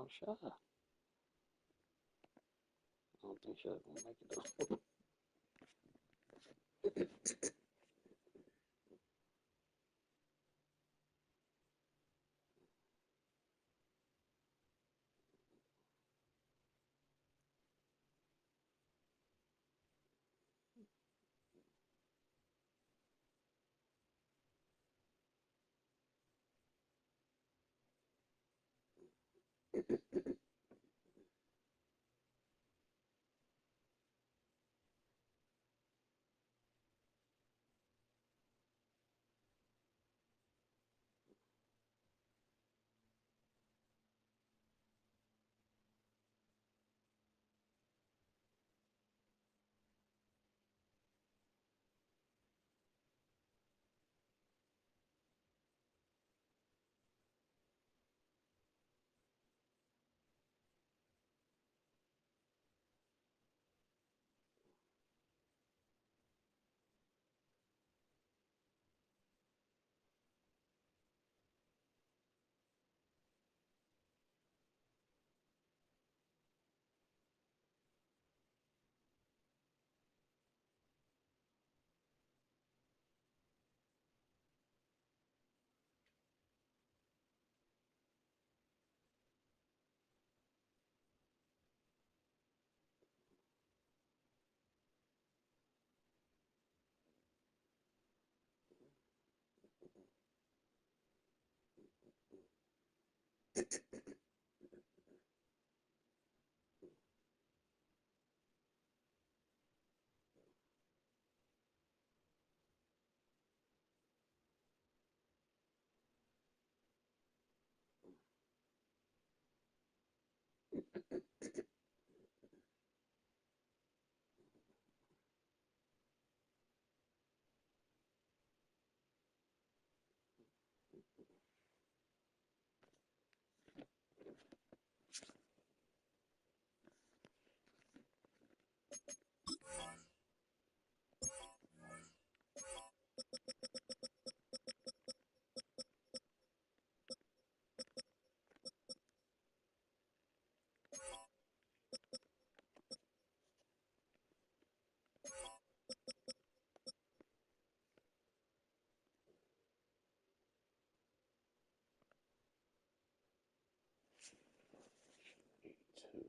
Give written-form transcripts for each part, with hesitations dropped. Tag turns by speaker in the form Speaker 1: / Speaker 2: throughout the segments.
Speaker 1: I'm shy. I don't think she's gonna make it though. Two.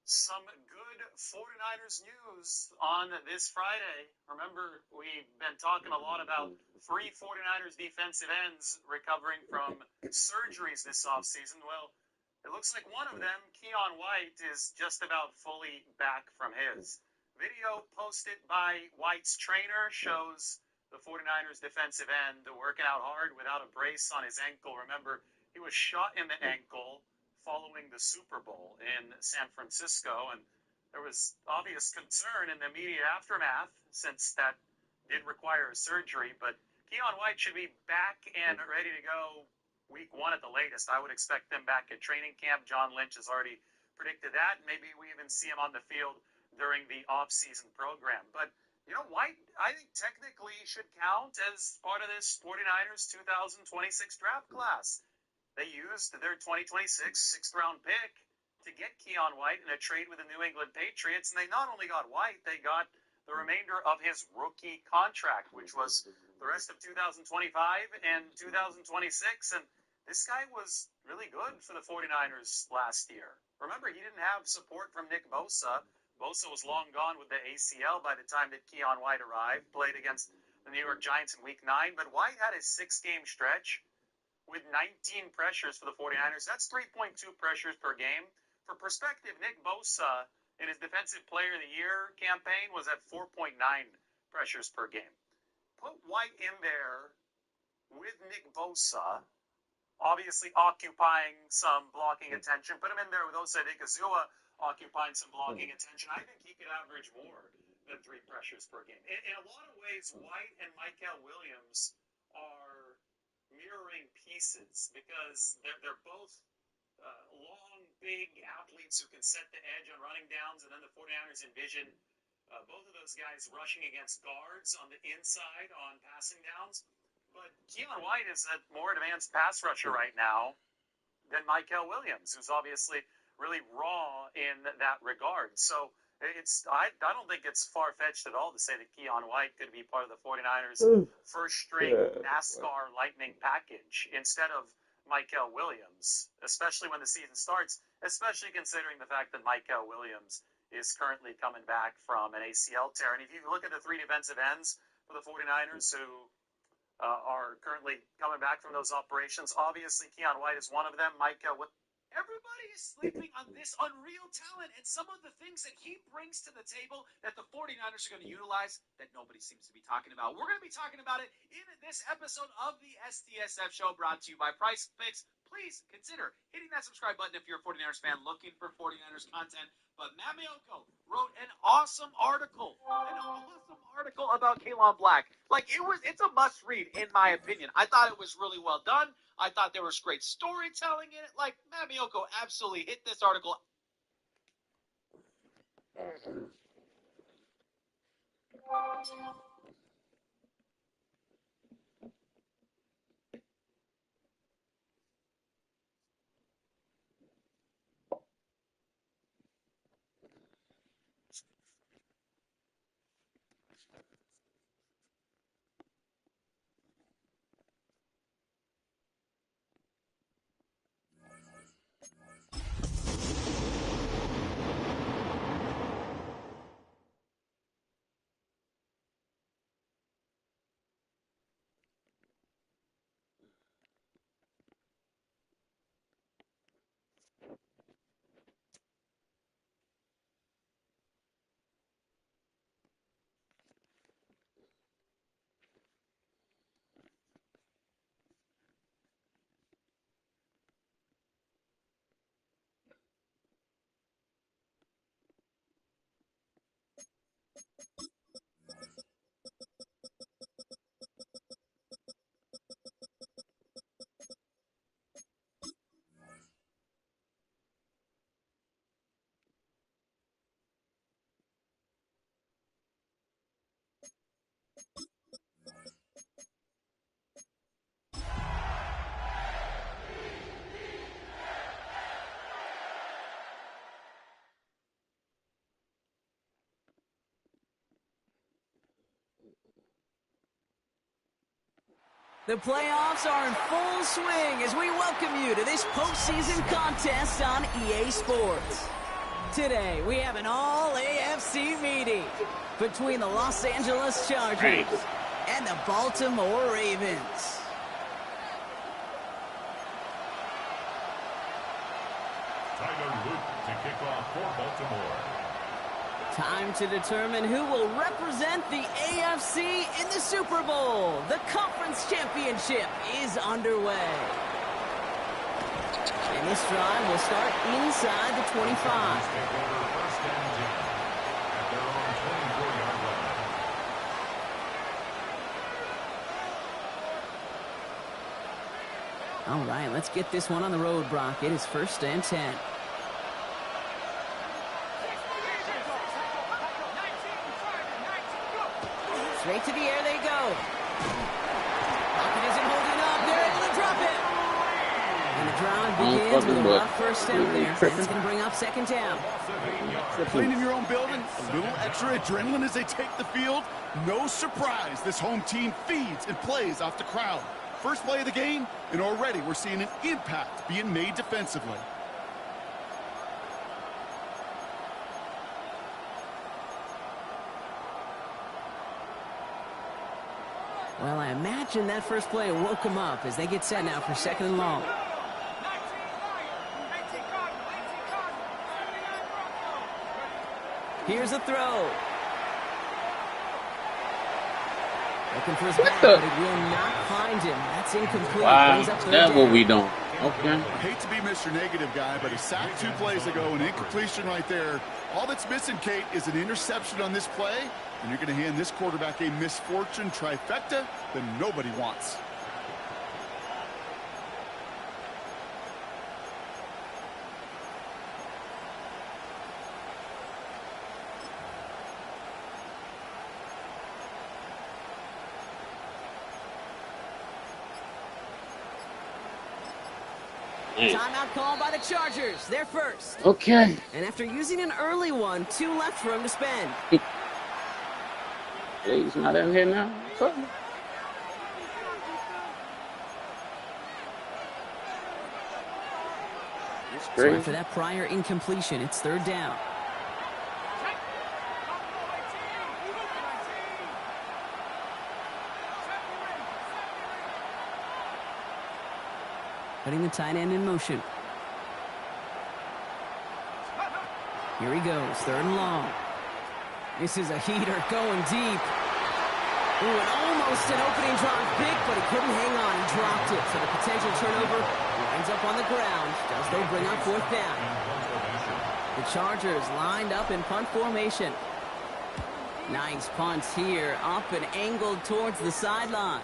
Speaker 2: Some good 49ers news on this Friday. Remember, we've been talking a lot about 3 49ers defensive ends recovering from surgeries this offseason. Well, it looks like one of them, Keon White, is just about fully back from his. Video posted by White's trainer shows the 49ers defensive end working out hard without a brace on his ankle. Remember, he was shot in the ankle following the Super Bowl in San Francisco, and there was obvious concern in the immediate aftermath since that did require a surgery. But Keon White should be back and ready to go week 1 at the latest. I would expect them back at training camp. John Lynch has already predicted that. Maybe we even see him on the field during the off-season program. But, you know, White, I think technically should count as part of this 49ers 2026 draft class. They used their 2026 sixth-round pick to get Keon White in a trade with the New England Patriots, and they not only got White, they got the remainder of his rookie contract, which was the rest of 2025 and 2026, and this guy was really good for the 49ers last year. Remember, he didn't have support from Nick Bosa. Bosa was long gone with the ACL by the time that Keon White arrived, played against the New York Giants in Week 9, but White had a 6-game stretch with 19 pressures for the 49ers. That's 3.2 pressures per game. For perspective, Nick Bosa in his Defensive Player of the Year campaign was at 4.9 pressures per game. Put White in there with Nick Bosa, obviously occupying some blocking attention. Put him in there with Osa Odighizuwa occupying some blocking attention. I think he could average more than 3 pressures per game. In a lot of ways, White and Mykel Williams are mirroring pieces because they're both long, big athletes who can set the edge on running downs, and then the 49ers envision both of those guys rushing against guards on the inside on passing downs. But Keon White is a more advanced pass rusher right now than Mykel Williams, who's obviously really raw in that regard. So I don't think it's far-fetched at all to say that Keon White could be part of the 49ers' first-string NASCAR Lightning package instead of Mykel Williams, especially when the season starts, especially considering the fact that Mykel Williams is currently coming back from an ACL tear. And if you look at the 3 defensive ends for the 49ers who are currently coming back from those operations, obviously Keon White is one of them. Mykel Williams.
Speaker 3: Everybody is sleeping on this unreal talent and some of the things that he brings to the table that the 49ers are going to utilize that nobody seems to be talking about. We're going to be talking about it in this episode of the STSF show brought to you by Price Picks. Please consider hitting that subscribe button if you're a 49ers fan looking for 49ers content. But Matt Maiocco wrote an awesome article about Kalon Black. Like, it's a must read in my opinion. I thought it was really well done. I thought there was great storytelling in it. Like, Matt Maiocco absolutely hit this article.
Speaker 4: The playoffs are in full swing as we welcome you to this postseason contest on EA Sports. Today, we have an all-AFC meeting between the Los Angeles Chargers and the Baltimore Ravens.
Speaker 5: Tyler Luke to kick off for Baltimore.
Speaker 4: Time to determine who will represent the AFC in the Super Bowl. The conference championship is underway. And this drive will start inside the 25.
Speaker 5: Take over first and 10 at their own 24-yard line.
Speaker 4: All right, let's get this one on the road, Brock. It is first and 10. Straight to the air they go. Pocket isn't holding up. They're able to drop it. And the drive begins with a rough first down there. That's going to bring up second down.
Speaker 6: Playing in your own building, a little extra adrenaline as they take the field. No surprise, this home team feeds and plays off the crowd. First play of the game, and already we're seeing an impact being made defensively.
Speaker 4: Well, I imagine that first play woke them up as they get set now for second and long. Here's a throw. Looking for his back, but it will not find him. That's incomplete.
Speaker 1: Wow,
Speaker 4: Brings up third
Speaker 1: that's
Speaker 4: down.
Speaker 1: what we doing. Okay.
Speaker 6: I hate to be Mr. Negative guy, but a sack 2 plays ago, an incompletion right there. All that's missing, Kate, is an interception on this play, and you're going to hand this quarterback a misfortune trifecta that nobody wants.
Speaker 4: Timeout called by the Chargers. They're first.
Speaker 1: Okay.
Speaker 4: And after using an early one, 2 left for him to spend.
Speaker 1: He's not in here now. That's
Speaker 4: Sorry
Speaker 1: crazy.
Speaker 4: for that prior incompletion. It's third down. Putting the tight end in motion. Here he goes, third and long. This is a heater going deep. Ooh, and almost an opening drive pick, but he couldn't hang on. He dropped it. So the potential turnover winds up on the ground as they bring up fourth down. The Chargers lined up in punt formation. Nice punts here, up and angled towards the sideline.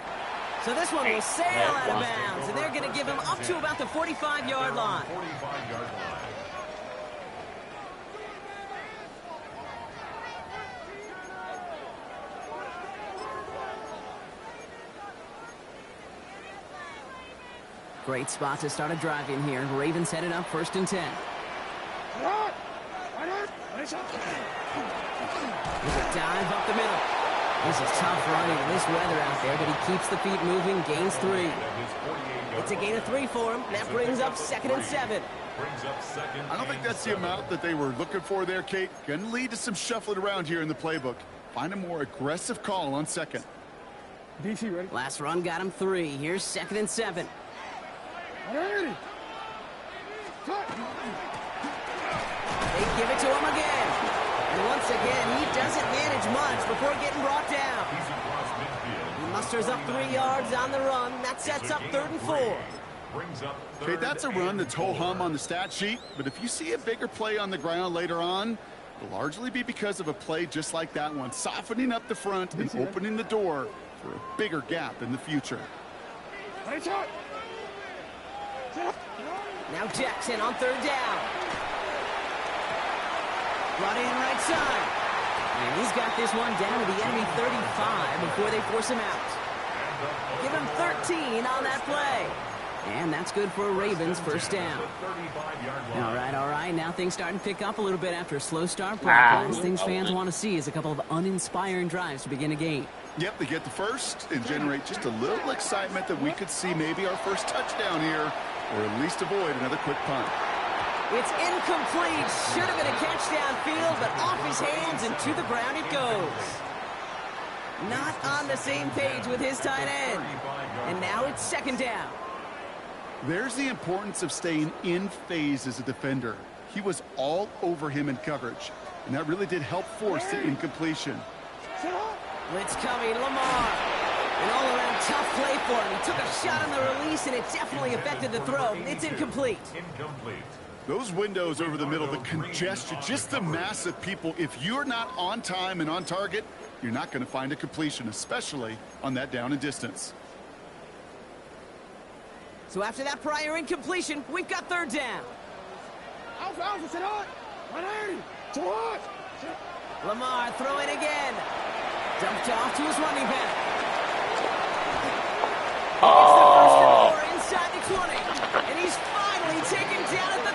Speaker 4: So this one will sail out of bounds, and they're going to give him up to about the 45-yard line.
Speaker 5: 45-yard line.
Speaker 4: Great spot to start a drive in here. Ravens headed up first and 10. There's a dive up the middle. This is tough running in this weather out there, but he keeps the feet moving, gains 3. It's a gain of 3 for him. That brings up second and 7.
Speaker 6: I don't think that's the amount that they were looking for there, Kate. Going to lead to some shuffling around here in the playbook. Find a more aggressive call on second.
Speaker 7: DC ready?
Speaker 4: Last run got him 3. Here's second and 7.
Speaker 7: Ready.
Speaker 4: They give it to him again. And once again, he doesn't manage much before getting brought down. He musters up 3 yards on the run. That sets up third and 4.
Speaker 6: Okay, that's a run that's ho-hum on the stat sheet, but if you see a bigger play on the ground later on, it'll largely be because of a play just like that one, softening up the front and opening the door for a bigger gap in the future.
Speaker 4: Now Jackson on third down. Brought in right side. And he's got this one down to the enemy 35 before they force him out. Give him 13 on that play. And that's good for a Ravens first down. All right. Now things starting to pick up a little bit after a slow start. Last things fans want to see is a couple of uninspiring drives to begin a game.
Speaker 6: Yep, they get the first and generate just a little excitement that we could see maybe our first touchdown here, or at least avoid another quick punt.
Speaker 4: It's incomplete. Should have been a catch downfield, but off his hands and to the ground it goes. Not on the same page with his tight end. And now it's second down.
Speaker 6: There's the importance of staying in phase as a defender. He was all over him in coverage, and that really did help force the incompletion.
Speaker 4: Blitz coming, Lamar. An all-around tough play for him. He took a shot on the release, and it definitely affected the throw. It's incomplete.
Speaker 6: Those windows over the middle, the congestion, just the mass of people. If you're not on time and on target, you're not going to find a completion, especially on that down and distance.
Speaker 4: So after that prior incompletion, we've got third down. Lamar throwing again. Dumped off to his running back. It's the first and more inside the 20. And he's finally taken down at the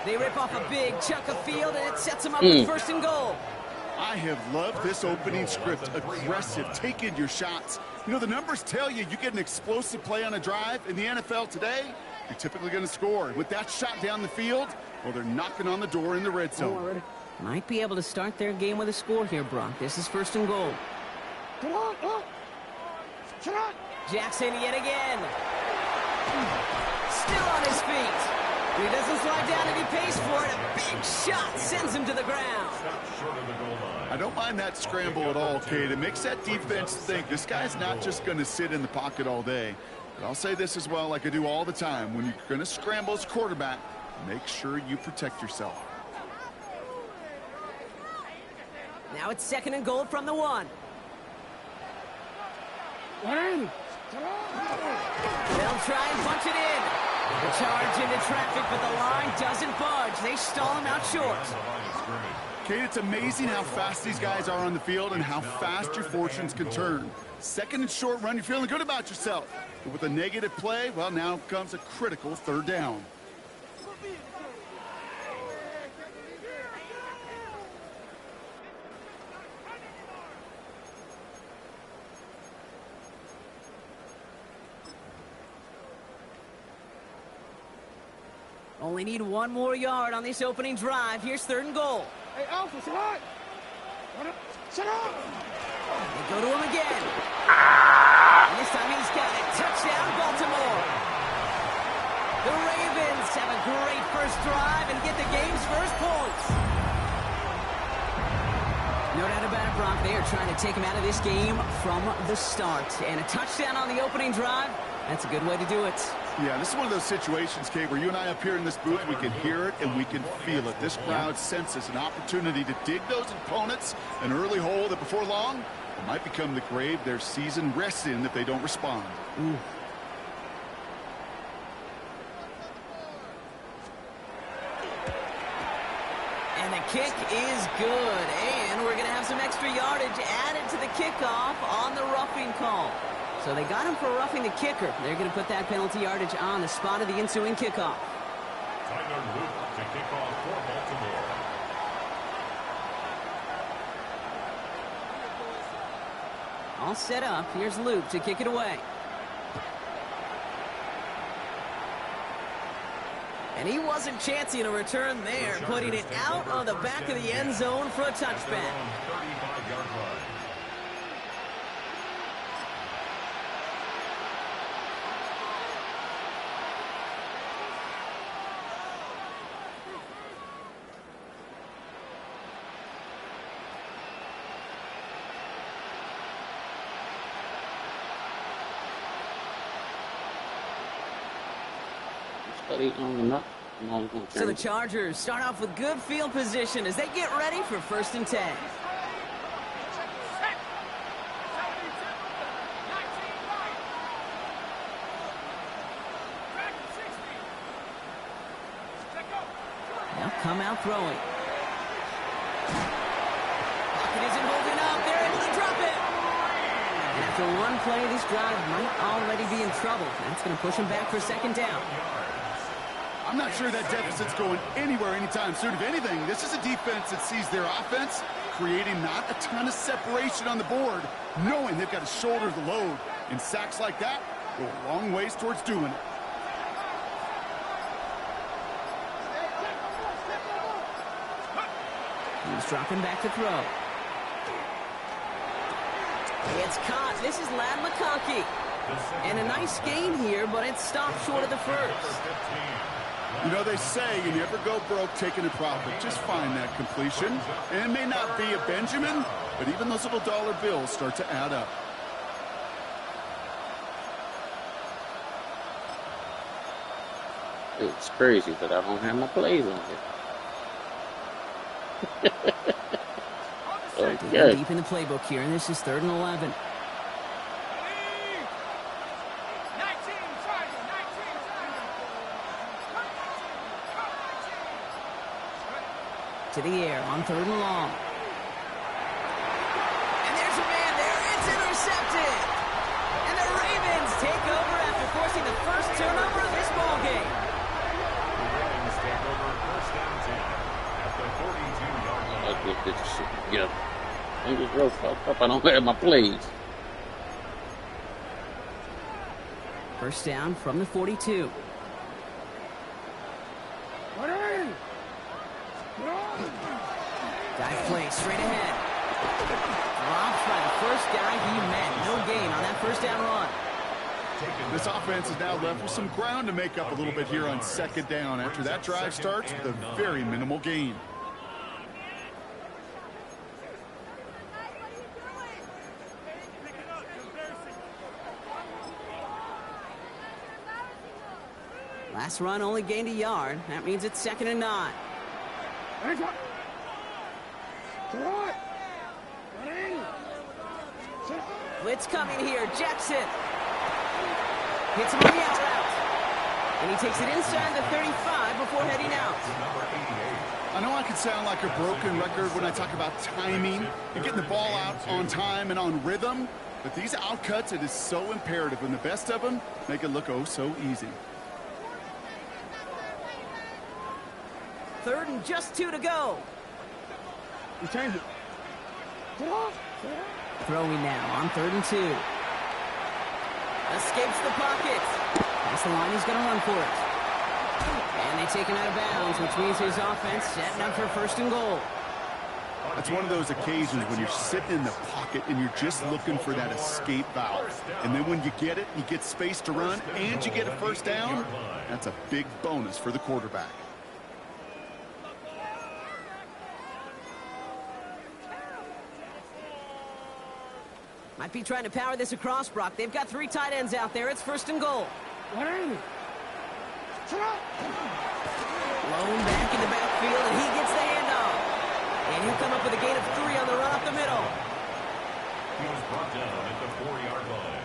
Speaker 4: 3. They rip off a big chunk of field, and it sets him up with first and goal.
Speaker 6: I have loved this opening script. Aggressive, taking your shots. You know, the numbers tell you get an explosive play on a drive. In the NFL today, you're typically going to score. With that shot down the field, well, they're knocking on the door in the red zone.
Speaker 4: Might be able to start their game with a score here, Brock. This is first and goal. Jackson yet again. Still on his feet. He doesn't slide down and he pays for it. A big shot sends him to the ground.
Speaker 6: I don't mind that scramble at all, Kate. It makes that defense think this guy's not just going to sit in the pocket all day. But I'll say this as well, like I do all the time. When you're going to scramble as quarterback, make sure you protect yourself.
Speaker 4: Now it's second and goal from the 1. They'll try and punch it in. The charge into traffic, but the line doesn't budge. They stall him out short.
Speaker 6: Kate, it's amazing how fast these guys are on the field and how fast your fortunes can turn. Second and short run, you're feeling good about yourself. But with a negative play, well, now comes a critical third down.
Speaker 4: Only need one more yard on this opening drive. Here's third and goal.
Speaker 7: Hey, Alpha, shut up! Shut up!
Speaker 4: They go to him again. And this time he's got it. Touchdown, Baltimore. The Ravens have a great first drive and get the game's first points. No doubt about it, Brock. They are trying to take him out of this game from the start. And a touchdown on the opening drive, that's a good way to do it.
Speaker 6: Yeah, this is one of those situations, Kate, where you and I up here in this booth, we can hear it and we can feel it. This crowd senses an opportunity to dig those opponents an early hole that before long it might become the grave their season rests in if they don't respond.
Speaker 4: Ooh. And the kick is good. And we're going to have some extra yardage added to the kickoff on the roughing call. So they got him for roughing the kicker. They're going to put that penalty yardage on the spot of the ensuing kickoff.
Speaker 5: Tyler Luke to kick off for Baltimore.
Speaker 4: All set up. Here's Luke to kick it away. And he wasn't chancing a return there, putting it out on the back of the end zone for a touchback. So the Chargers start off with good field position as they get ready for 1st and 10. They'll come out throwing. Pocket isn't holding up. They're able to drop it. And after one play, this drive might already be in trouble. That's going to push him back for 2nd down.
Speaker 6: I'm not sure that deficit's going anywhere anytime soon. If anything, this is a defense that sees their offense creating not a ton of separation on the board, knowing they've got to shoulder the load. And sacks like that go a long ways towards doing it.
Speaker 4: He's dropping back to throw. It's caught. This is Lad McConkey. And a nice gain here, but it stopped short of the first.
Speaker 6: You know, they say you never go broke taking a profit. Just find that completion. And it may not be a Benjamin, but even those little dollar bills start to add up.
Speaker 1: It's crazy, but I don't have my plays on here. Okay.
Speaker 4: Deep in the playbook here, and this is 3rd and 11. To the air on 3rd and long. And there's a man there. It's intercepted. And the Ravens take over after forcing the first turnover of this ball game.
Speaker 5: The Ravens take over 1st and 10 at the 42-yard line.
Speaker 1: Let's get this shit together. I'm just real fucked up. I don't have my plays.
Speaker 4: First down from the 42. Dive play straight ahead. Drops by the first guy he met. No gain on that first down run.
Speaker 6: This offense is now left with some ground to make up a little bit here on 2nd down after that drive starts with a very minimal gain.
Speaker 4: Last run only gained a yard. That means it's 2nd and 9. Blitz coming here. Jackson hits him on the out route. And he takes it inside the 35 before heading out.
Speaker 6: I know I can sound like a broken record when I talk about timing and getting the ball out on time and on rhythm, but these outcuts, it is so imperative, and the best of them make it look oh so easy.
Speaker 4: 3rd and just 2 to go.
Speaker 7: You change it. Get off.
Speaker 4: Throwing now on 3rd and 2. Escapes the pocket. Past the line, he's going to run for it. And they take him out of bounds, which means his offense setting up for 1st and goal.
Speaker 6: That's one of those occasions when you're sitting in the pocket and you're just looking for that escape valve. And then when you get it, you get space to run, and you get a first down. That's a big bonus for the quarterback.
Speaker 4: Might be trying to power this across, Brock. They've got 3 tight ends out there. It's 1st and goal. Blown back in the backfield, and he gets the handoff. And he'll come up with a gain of 3 on the run up the middle.
Speaker 5: He was brought down at the 4-yard line.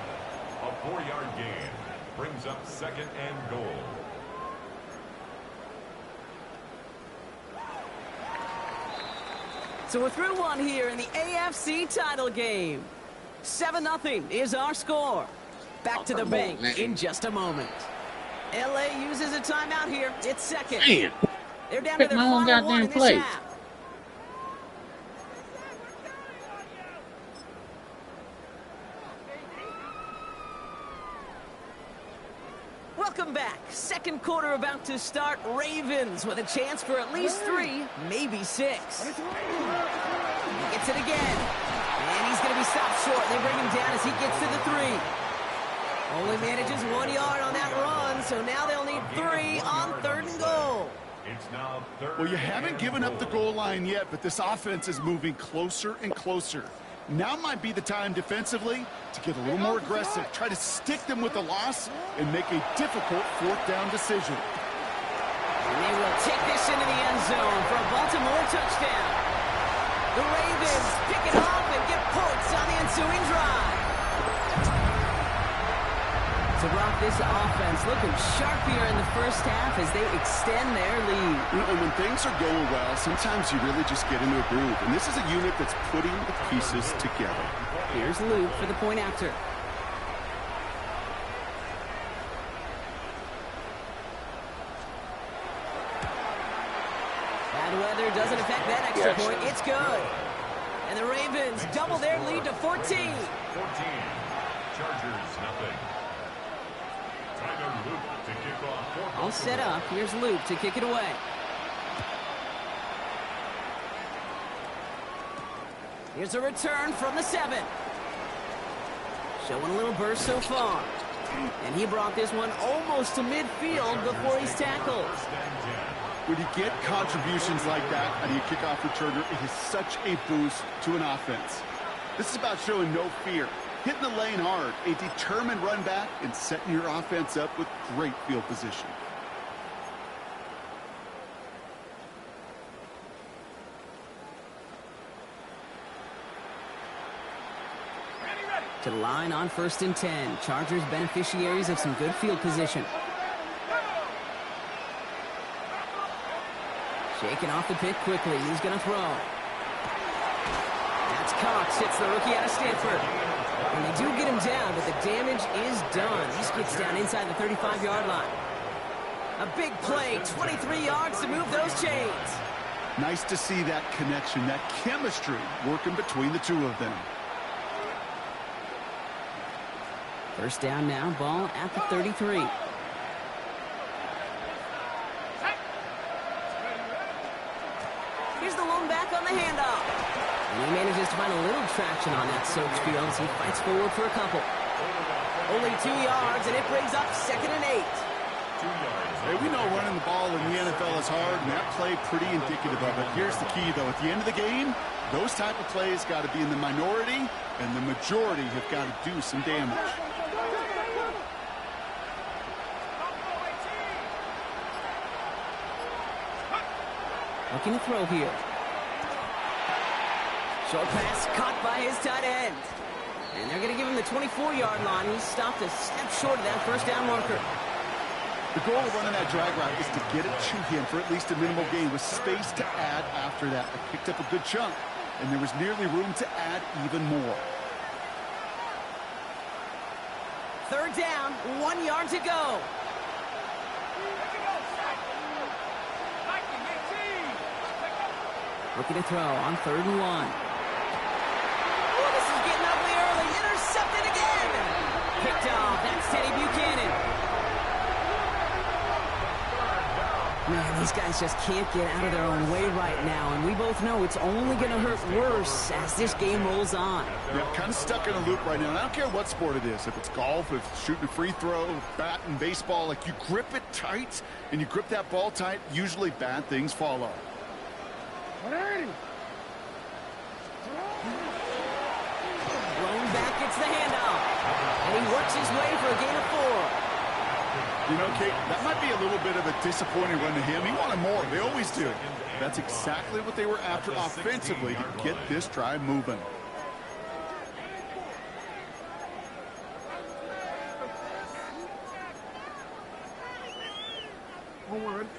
Speaker 5: A 4-yard gain brings up 2nd and goal.
Speaker 4: So we're through one here in the AFC title game. 7-0 is our score. Back to the bank in just a moment. LA uses a timeout here. It's 2nd.
Speaker 1: Damn.
Speaker 4: They're down to their
Speaker 1: My own
Speaker 4: final one in
Speaker 1: goddamn
Speaker 4: this
Speaker 1: plays.
Speaker 4: half. Welcome back. 2nd quarter about to start. Ravens with a chance for at least 3, maybe 6. He gets it again. And he's going to be stopped short. They bring him down as he gets to the 3. Only manages 1 yard on that run, so now they'll need 3 on 3rd and goal.
Speaker 5: It's now 3rd.
Speaker 6: Well, you haven't given up the goal line yet, but this offense is moving closer and closer. Now might be the time defensively to get a little more aggressive, try to stick them with the loss, and make a difficult 4th down decision.
Speaker 4: And they will take this into the end zone for a Baltimore touchdown. The Ravens pick it off and get points on the ensuing drive. So, Brock, this offense looking sharp here in the first half as they extend their lead.
Speaker 6: You know, and when things are going well, sometimes you really just get into a groove. And this is a unit that's putting the pieces together.
Speaker 4: Here's Luke for the point after. Bad weather doesn't affect that extra point. It's good. And the Ravens double their lead to 14.
Speaker 5: 14. Chargers, nothing. Luke to kick off.
Speaker 4: All set up. Here's Luke to kick it away. Here's a return from the 7. Showing a little burst so far. And he brought this one almost to midfield before he's tackled.
Speaker 6: When you get contributions like that out of your kickoff returner, it is such a boost to an offense. This is about showing no fear, hitting the lane hard, a determined run back, and setting your offense up with great field position.
Speaker 4: To the line on 1st and 10. Chargers beneficiaries of some good field position. Shaking off the pick quickly. He's going to throw. That's Cox. Hits the rookie out of Stanford. And they do get him down, but the damage is done. He gets down inside the 35-yard line. A big play. 23 yards to move those chains.
Speaker 6: Nice to see that connection, that chemistry working between the two of them.
Speaker 4: First down now, ball at the 33. Here's the lone back on the handoff. And he manages to find a little traction on that soaked field as he fights forward for a couple. Only 2 yards, and it brings up 2nd and 8.
Speaker 6: Hey, we know running the ball in the NFL is hard, and that play pretty indicative of it. Here's the key, though. At the end of the game, those type of plays got to be in the minority, and the majority have got to do some damage.
Speaker 4: Looking to throw here. Short pass caught by his tight end. And they're going to give him the 24-yard line. He stopped a step short of that first down marker.
Speaker 6: The goal of running that drag route is to get it to him for at least a minimal gain with space to add after that. They picked up a good chunk, and there was nearly room to add even more.
Speaker 4: 3rd down, 1 yard to go. Looking to throw on 3rd and 1. Oh, this is getting ugly early. Intercepted again. Picked off. That's Teddy Buchanan. Man, these guys just can't get out of their own way right now, and we both know it's only going to hurt worse as this game rolls on.
Speaker 6: Yeah, kind of stuck in a loop right now, and I don't care what sport it is. If it's golf, if it's shooting a free throw, batting, baseball, like you grip it tight, and you grip that ball tight, usually bad things follow.
Speaker 4: Thrown back, gets the handoff. And he works his way for a gain of 4.
Speaker 6: You know, Kate, that might be a little bit of a disappointing run to him. He wanted more. They always do. That's exactly what they were after offensively to get this drive moving.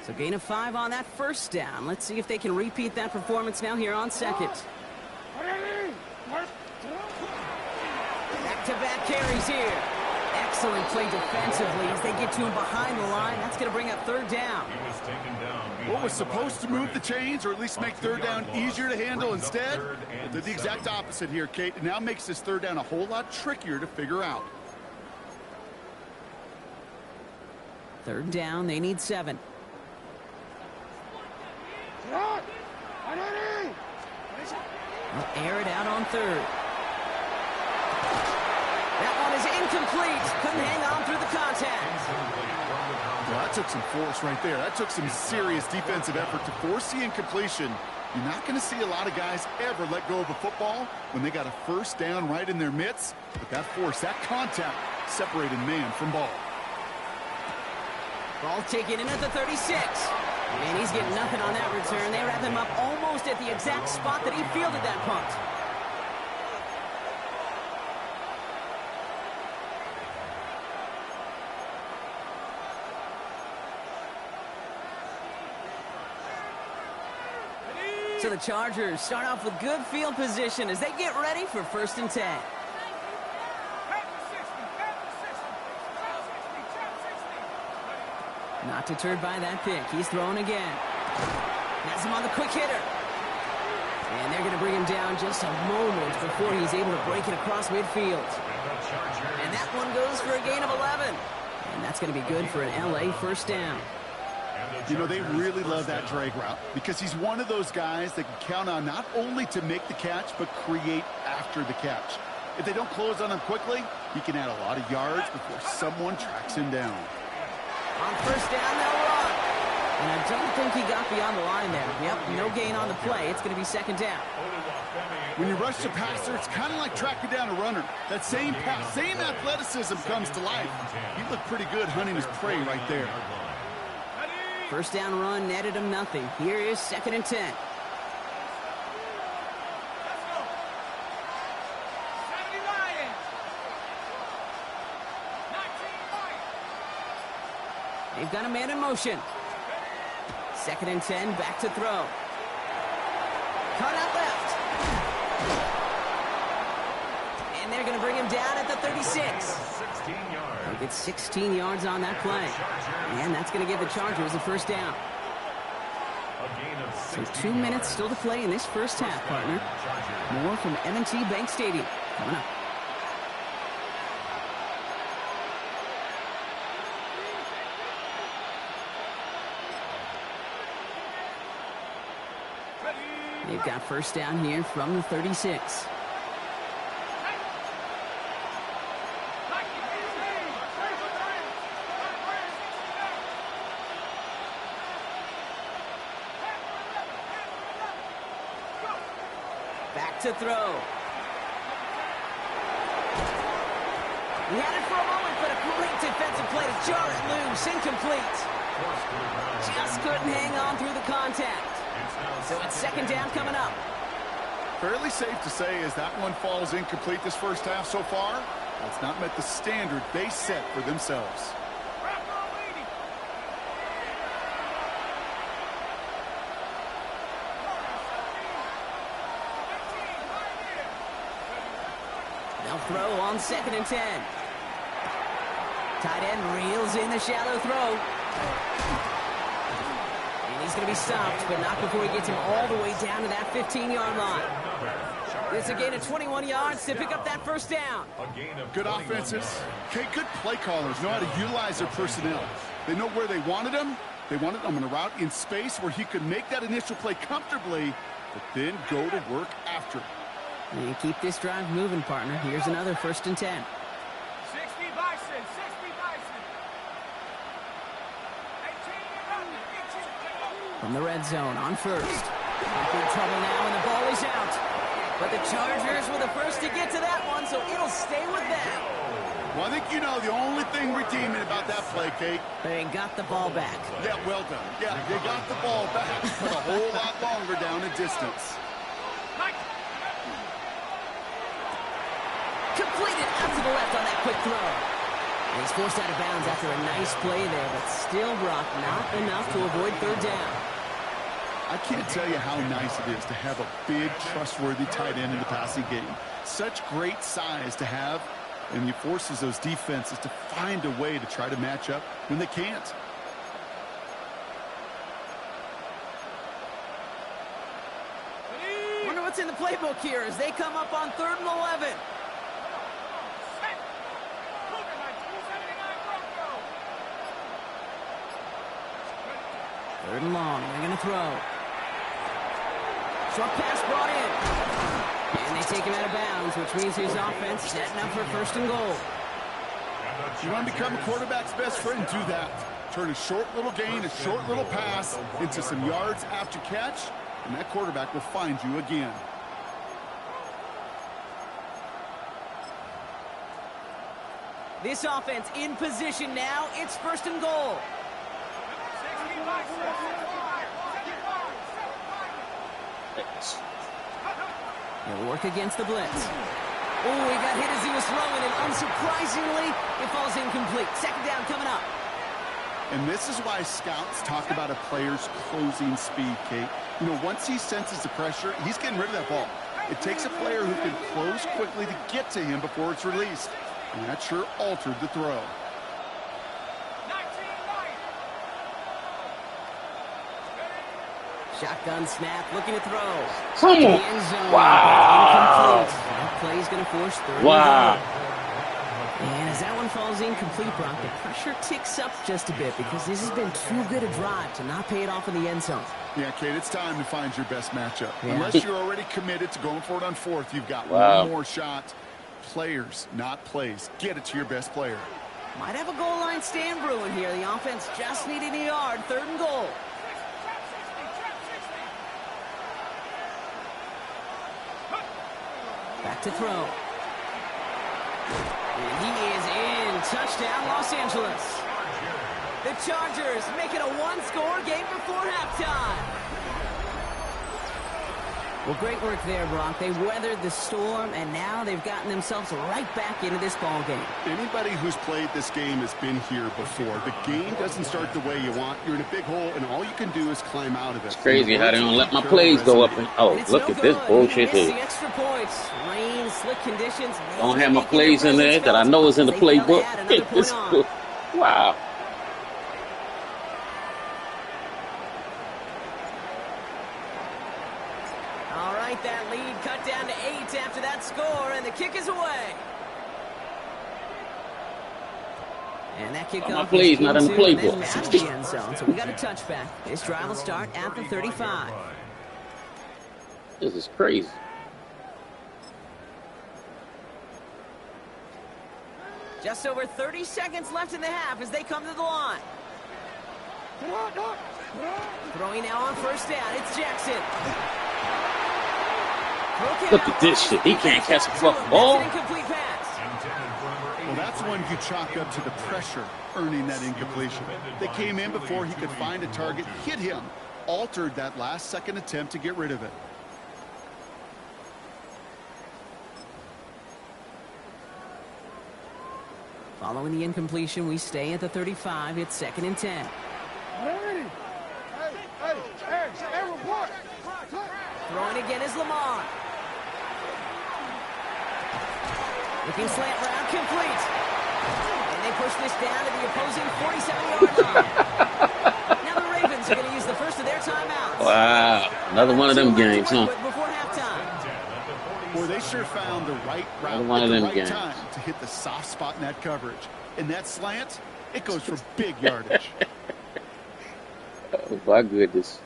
Speaker 4: So gain of 5 on that first down. Let's see if they can repeat that performance now here on 2nd. Back-to-back carries here. Excellent play defensively as they get to him behind the line. That's going to bring up 3rd down.
Speaker 6: What was supposed to move the chains or at least make 3rd down easier to handle instead? Did the exact opposite here, Kate. It now makes this 3rd down a whole lot trickier to figure out.
Speaker 4: 3rd down, they need 7. They'll air it out on 3rd. That one is incomplete. Couldn't hang on through the contact.
Speaker 6: Well, that took some force right there. That took some serious defensive effort to force the incompletion. You're not going to see a lot of guys ever let go of a football when they got a 1st down right in their midst. But that force, that contact, separated man from ball.
Speaker 4: Ball taken in at the 36. And he's getting nothing on that return. They wrap him up almost at the exact spot that he fielded that punt. So the Chargers start off with good field position as they get ready for 1st and 10. Not deterred by that pick. He's throwing again. Has him on the quick hitter. And they're going to bring him down just a moment before he's able to break it across midfield. And that one goes for a gain of 11. And that's going to be good for an LA 1st down.
Speaker 6: You know, they really love that drag route because he's one of those guys that can count on not only to make the catch, but create after the catch. If they don't close on him quickly, he can add a lot of yards before someone tracks him down.
Speaker 4: On first down, they'll run. And I don't think he got beyond the line there. Yep, no gain on the play. It's going to be second down.
Speaker 6: When you rush the passer, it's kind of like tracking down a runner. That same pass, same athleticism comes to life. He looked pretty good hunting his prey right there.
Speaker 4: First down run netted him nothing. Here is 2nd and 10. They've got a man in motion. 2nd and 10, back to throw. Cut out left. And they're going to bring him down at the 36. He'll get 16 yards on that play. And that's going to give the Chargers a first down. So 2 minutes still to play in this first half, partner. More from M&T Bank Stadium coming up. They've got first down here from the 36. Back to throw. He had it for a moment, but a great defensive play to jar it loose. Incomplete. Just couldn't hang on through the contact. So it's second down coming up.
Speaker 6: Fairly safe to say as that one falls incomplete this first half so far, that's not met the standard they set for themselves.
Speaker 4: They'll throw on 2nd and 10. Tight end reels in the shallow throw. He's going to be stopped, but not before he gets him all the way down to that 15-yard line. It's a gain of 21 yards to pick up that first down.
Speaker 6: Good offenses. Okay, good play callers know how to utilize their personnel. They know where they wanted him. They wanted him on a route in space where he could make that initial play comfortably, but then go to work after.
Speaker 4: And keep this drive moving, partner. Here's another 1st and 10.
Speaker 7: 60 Bison, 60 Bison.
Speaker 4: From the red zone on first. In trouble now, and the ball is out. But the Chargers were the first to get to that one, so it'll stay with them.
Speaker 6: Well, I think you know the only thing redeeming about that play, Kate.
Speaker 4: They got the ball back.
Speaker 6: Yeah, well done. Yeah, they got the ball back, but a whole lot longer down in distance.
Speaker 4: Completed out to the left on that quick throw. And he's forced out of bounds after a nice play there, but still, Brock, not enough to avoid third down.
Speaker 6: I can't tell you how nice it is to have a big, trustworthy tight end in the passing game. Such great size to have, and he forces those defenses to find a way to try to match up when they can't.
Speaker 4: Wonder what's in the playbook here as they come up on 3rd and 11. Third and long. They're going to throw. Short pass brought in. And they take him out of bounds, which means his offense setting up for 1st and goal.
Speaker 6: You want to become a quarterback's best friend, do that. Turn a short little gain, a short little pass into some yards after catch, and that quarterback will find you again.
Speaker 4: This offense in position now. It's 1st and goal. He'll work against the blitz. Oh, he got hit as he was throwing, and unsurprisingly, it falls incomplete. Second down coming up.
Speaker 6: And this is why scouts talk about a player's closing speed, Kate. You know, once he senses the pressure, he's getting rid of that ball. It takes a player who can close quickly to get to him before it's released. And that sure altered the throw.
Speaker 4: Shotgun snap, looking to throw.
Speaker 1: Come on.
Speaker 4: End zone,
Speaker 1: Wow.
Speaker 4: incomplete. That play is going to force 3rd and goal. And a As that one falls incomplete, Brock, the pressure ticks up just a bit because this has been too good a drive to not pay it off in the end zone.
Speaker 6: Yeah, Kate, it's time to find your best matchup.
Speaker 4: Yeah.
Speaker 6: Unless you're already committed to going for it on fourth, you've got one more shot. Players, not plays. Get it to your best player.
Speaker 4: Might have a goal line stand brewing here. The offense just needing a yard. 3rd and goal. Back to throw. And he is in. Touchdown, Los Angeles. The Chargers make it a one-score game before halftime. Well, great work there, Brock. They weathered the storm, and now they've gotten themselves right back into this ball game.
Speaker 6: Anybody who's played this game has been here before. The game doesn't start the way you want. You're in a big hole, and all you can do is climb out of it.
Speaker 1: It's crazy how they don't let my plays go up. And, oh, look at this bullshit here.
Speaker 4: The extra points. Rain, slick conditions.
Speaker 1: Don't have my plays in there that I know is in the playbook. This book. Wow.
Speaker 4: All right, that lead cut down to 8 after that score, and the kick is away. And that kickoff
Speaker 1: my plays not in the playbook.
Speaker 4: Out of the end zone, so we got a touchback. This drive will start at the 35.
Speaker 1: This is crazy.
Speaker 4: Just over 30 seconds left in the half as they come to the line. Throwing now on 1st down, it's Jackson.
Speaker 1: Look at this shit. He can't catch a fucking ball.
Speaker 6: Well, that's one you chalk up to the pressure earning that incompletion. They came in before he could find a target, hit him, altered that last-second attempt to get rid of it.
Speaker 4: Following the incompletion, we stay at the 35. It's 2nd and 10. Throwing again is Lamar. Looking slant route, complete. And they push this down to the opposing 47-yard line. Now the Ravens are going to use the first of their timeouts.
Speaker 1: Wow. Another one of them games, huh?
Speaker 4: Before halftime.
Speaker 6: Boy, they sure found the right route at the right time to hit the soft spot in that coverage. And that slant, it goes for big yardage.
Speaker 1: Oh, my goodness.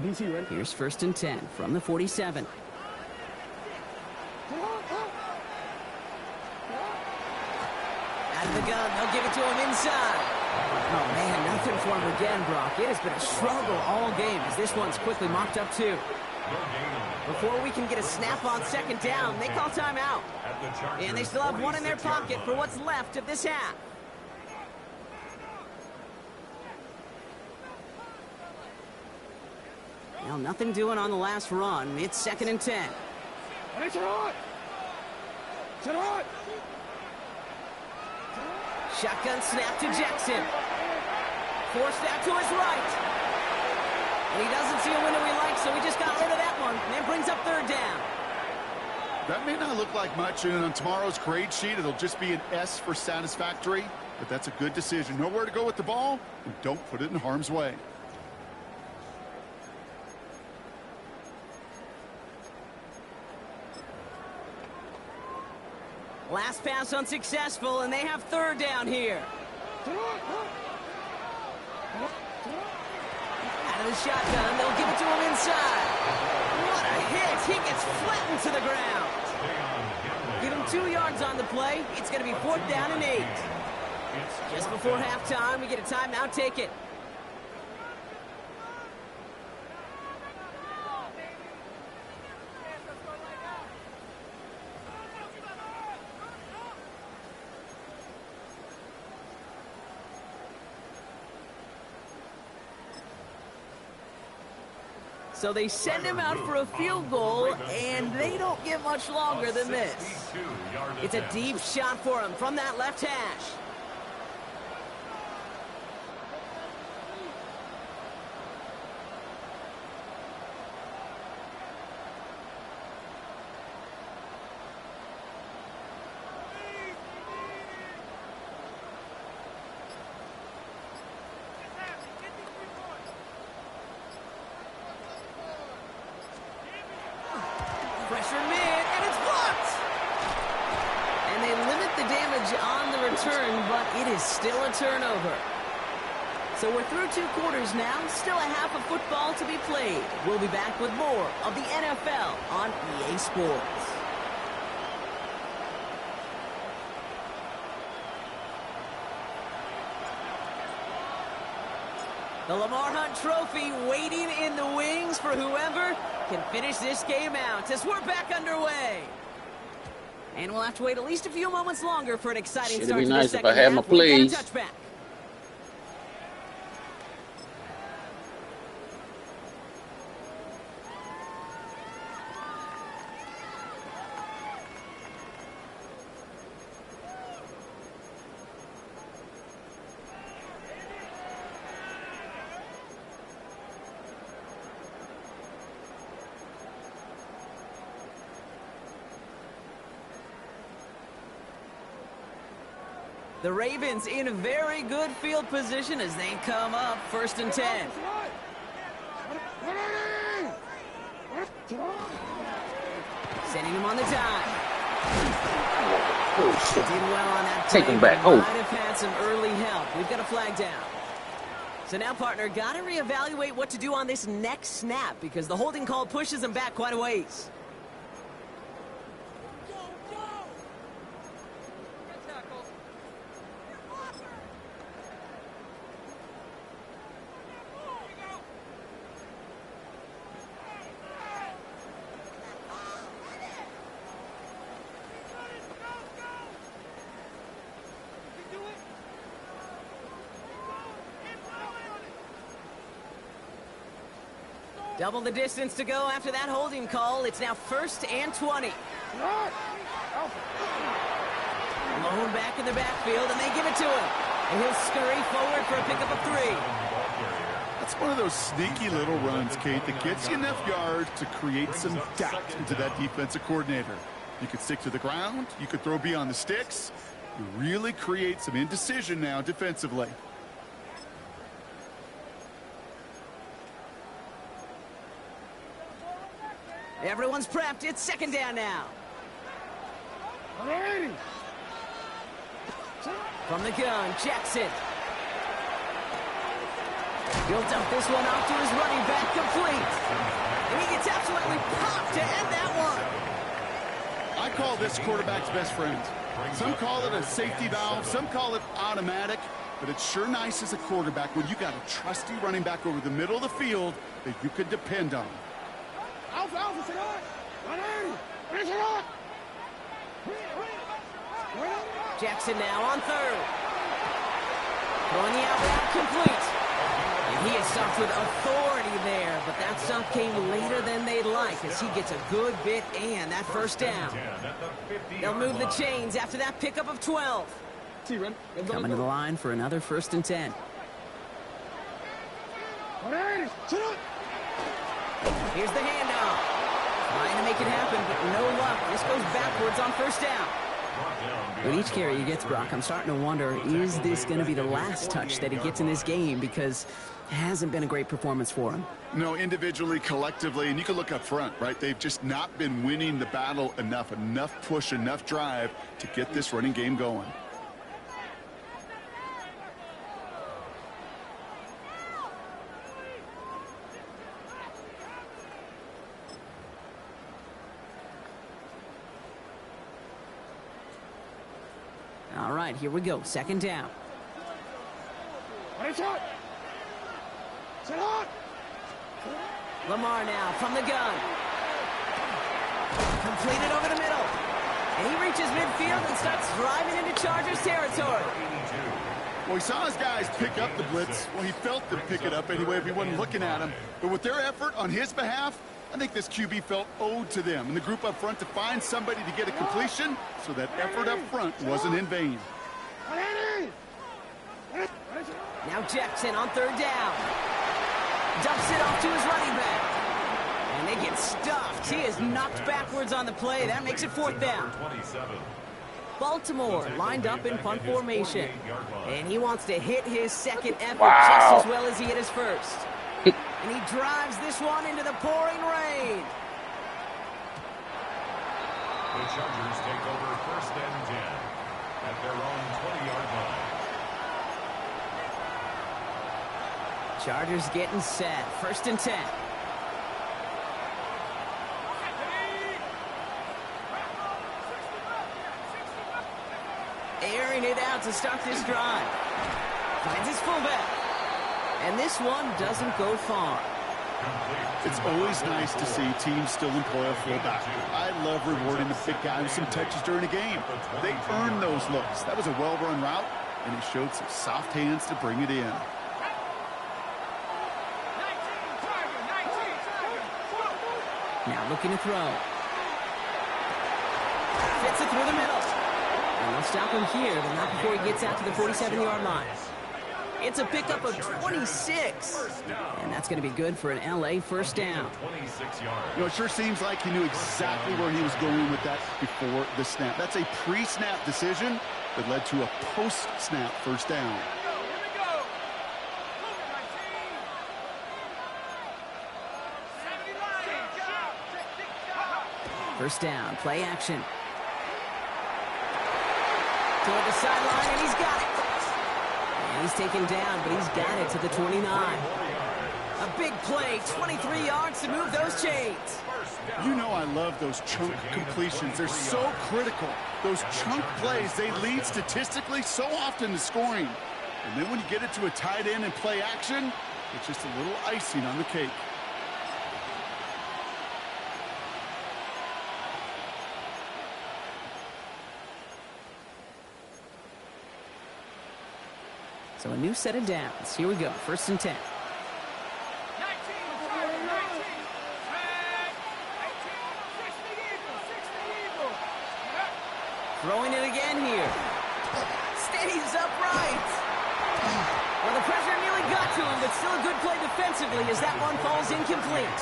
Speaker 4: Here's 1st and 10 from the 47. Out of the gun, they'll give it to him inside. Oh, man, nothing for him again, Brock. It has been a struggle all game as this one's quickly mocked up too. Before we can get a snap on 2nd down, they call timeout. And they still have one in their pocket for what's left of this half. Well, nothing doing on the last run. It's 2nd and 10. Shotgun snap to Jackson. Forced out to his right. And he doesn't see a window he likes, so he just got rid of that one. And then brings up 3rd down.
Speaker 6: That may not look like much, and on tomorrow's grade sheet, it'll just be an S for satisfactory. But that's a good decision. Know where to go with the ball, and don't put it in harm's way.
Speaker 4: Last pass unsuccessful, and they have 3rd down here. Out of the shotgun, they'll give it to him inside. What a hit! He gets flattened to the ground. Give him 2 yards on the play. It's going to be 4th down and 8. Just before halftime, we get a timeout. Take it. So they send him out for a field goal, and they don't get much longer than this. It's a deep shot for him from that left hash. return, but it is still a turnover. So we're through 2 quarters now, still a half of football to be played. We'll be back with more of the NFL on EA Sports. The Lamar Hunt Trophy waiting in the wings for whoever can finish this game out as we're back underway. And we'll have to wait at least a few moments longer for an exciting start to the second half.
Speaker 1: It'd be nice if I had my plays.
Speaker 4: Touchback. The Ravens in very good field position as they come up 1st and 10. Sending him on the dive. Did well on that play.
Speaker 1: Take him back.
Speaker 4: Might have had some early help. We've got a flag down. So now, partner, got to reevaluate what to do on this next snap because the holding call pushes him back quite a ways. Double the distance to go after that holding call. It's now 1st and 20. Malone back in the backfield, and they give it to him. And he'll scurry forward for a pickup of 3.
Speaker 6: That's one of those sneaky little runs, Kate, that gets you enough yards to create some doubt into that defensive coordinator. You could stick to the ground. You could throw beyond the sticks. You really create some indecision now defensively.
Speaker 4: Everyone's prepped. It's 2nd down now. From the gun, Jackson. He'll dump this one off to his running back, complete. And he gets absolutely popped to end that one.
Speaker 6: I call this quarterback's best friend. Some call it a safety valve, some call it automatic, but it's sure nice as a quarterback when you got a trusty running back over the middle of the field that you can depend on.
Speaker 4: Jackson now on 3rd. Throwing the out route complete. And he is stopped with authority there, but that stop came later than they'd like as he gets a good bit and that 1st down. They'll move the chains after that pickup of 12. Coming to the line for another 1st and 10. Here's the handoff. Trying to make it happen, but no luck. This goes backwards on 1st down. With each carry he gets, Brock, I'm starting to wonder, is this going to be the last touch that he gets in this game? Because it hasn't been a great performance for him.
Speaker 6: No, individually, collectively, and you can look up front, right? They've just not been winning the battle enough push, enough drive to get this running game going.
Speaker 4: All right, here we go. 2nd down. Lamar now from the gun. Completed over the middle. And he reaches midfield and starts driving into Chargers territory.
Speaker 6: Well, he saw his guys pick up the blitz. Well, he felt them pick it up anyway if he wasn't looking at him. But with their effort on his behalf, I think this QB felt owed to them and the group up front to find somebody to get a completion so that effort up front wasn't in vain.
Speaker 4: Now Jackson on 3rd down. Dumps it off to his running back. And they get stuffed. He is knocked backwards on the play. That makes it 4th down. Baltimore lined up in punt formation. And he wants to hit his 2nd effort just as well as he hit his 1st. And he drives this one into the pouring rain.
Speaker 5: The Chargers take over 1st and 10 at their own 20-yard line.
Speaker 4: Chargers getting set. 1st and 10. Airing it out to start this drive. Finds his fullback. And this one doesn't go far.
Speaker 6: It's always nice to see teams still employ a fullback. I love rewarding the big guy with some touches during a game. They earn those looks. That was a well-run route, and he showed some soft hands to bring it in.
Speaker 4: Now looking to throw. Fits it through the middle. And they'll stop him here, but not before he gets out to the 47-yard line. It's a pickup of 26. And that's going to be good for an LA first down.
Speaker 6: You know, it sure seems like he knew exactly where he was going with that before the snap. That's a pre-snap decision that led to a post-snap first down.
Speaker 4: First down, play action. Toward the sideline, and he's got it. And he's taken down, but he's got it to the 29. A big play, 23 yards to move those chains.
Speaker 6: You know I love those chunk completions. They're so critical. Those chunk plays, they lead statistically so often to scoring. And then when you get it to a tight end and play action, it's just a little icing on the cake.
Speaker 4: So a new set of downs. Here we go. 1st and 10. Throwing it again here. Stays upright. Well, the pressure nearly got to him, but still a good play defensively as that one falls incomplete.